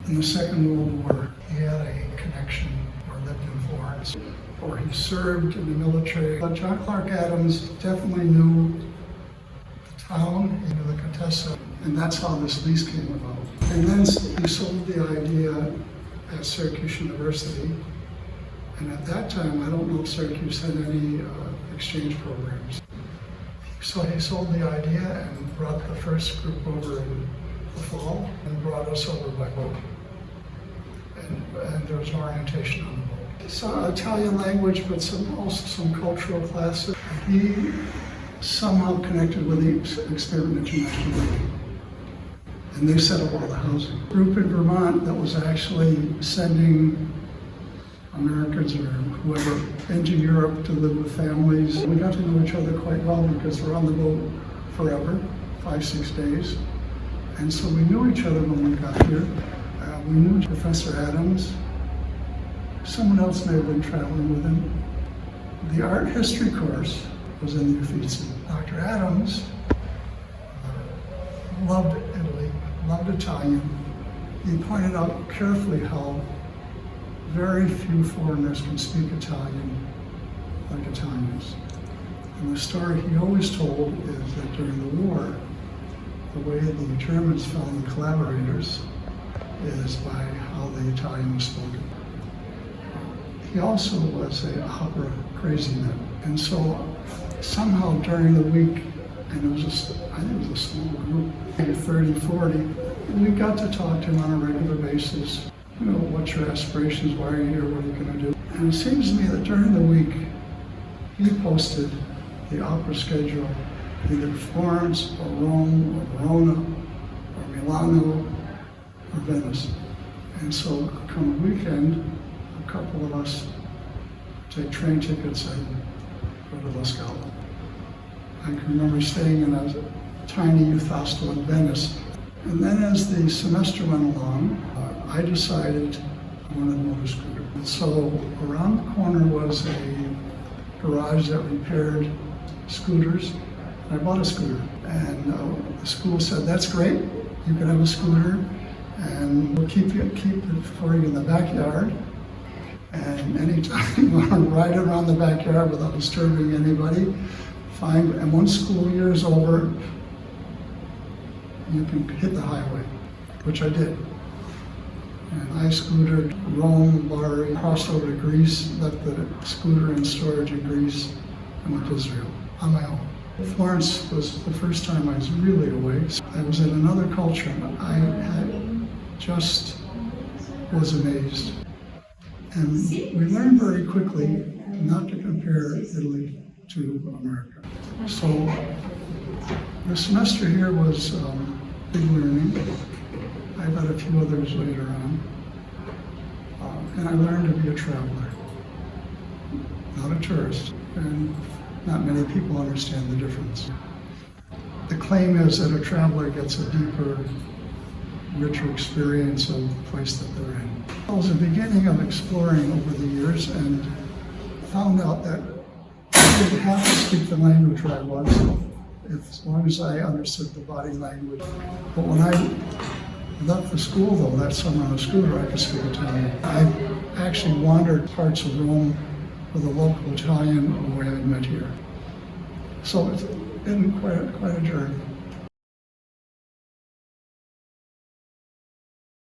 In the Second World War, he had a connection or lived in Florence, or he served in the military. But John Clark Adams definitely knew the town, he knew the Contessa, and that's how this lease came about. And then he sold the idea at Syracuse University, and at that time, I don't know if Syracuse had any exchange programs. So he sold the idea and brought the first group over in the fall and brought us over by boat. And there was an orientation on the boat. So Italian language, but also some cultural classes. He somehow connected with the Experiment International League. And they set up all the housing. A group in Vermont that was actually sending Americans or whoever into Europe to live with families. We got to know each other quite well because we're on the boat forever, 5-6 days. And so we knew each other when we got here. We knew Professor Adams. Someone else may have been traveling with him. The art history course was in the Uffizi. Dr. Adams loved Italy, loved Italian. He pointed out carefully how very few foreigners can speak Italian like Italians. And the story he always told is that during the war, the way the Germans found collaborators is by how the Italian was spoken. He also was an opera crazy man. And so somehow during the week, and it was I think it was a small group, maybe 30, 40, and we got to talk to him on a regular basis. You know, what's your aspirations? Why are you here? What are you going to do? And it seems to me that during the week, he posted the opera schedule, either Florence or Rome or Verona or Milano or Venice. And so come weekend, a couple of us take train tickets and go to La Scala. I can remember staying in a tiny youth hostel in Venice. And then as the semester went along, I decided I wanted a motor scooter. And so around the corner was a garage that repaired scooters. And I bought a scooter. And the school said, that's great, you can have a scooter, and we'll keep it for you in the backyard. And anytime you want to ride around the backyard without disturbing anybody, fine. And once school year is over, you can hit the highway, which I did. And I scootered Rome, Bari, crossed over to Greece, left the scooter in storage in Greece, and went to Israel on my own. Florence was the first time I was really away. I was in another culture. I just was amazed. And we learned very quickly not to compare Italy to America. So the semester here was big learning. I've had a few others later on. And I learned to be a traveler, not a tourist. And not many people understand the difference. The claim is that a traveler gets a deeper, richer experience of the place that they're in. It was the beginning of exploring over the years and found out that I didn't have to speak the language where I was, as long as I understood the body language. But when I left the school, though, that summer on a scooter, I could speak Italian. I actually wandered parts of Rome with a local Italian boy I met here. So it's been quite a journey.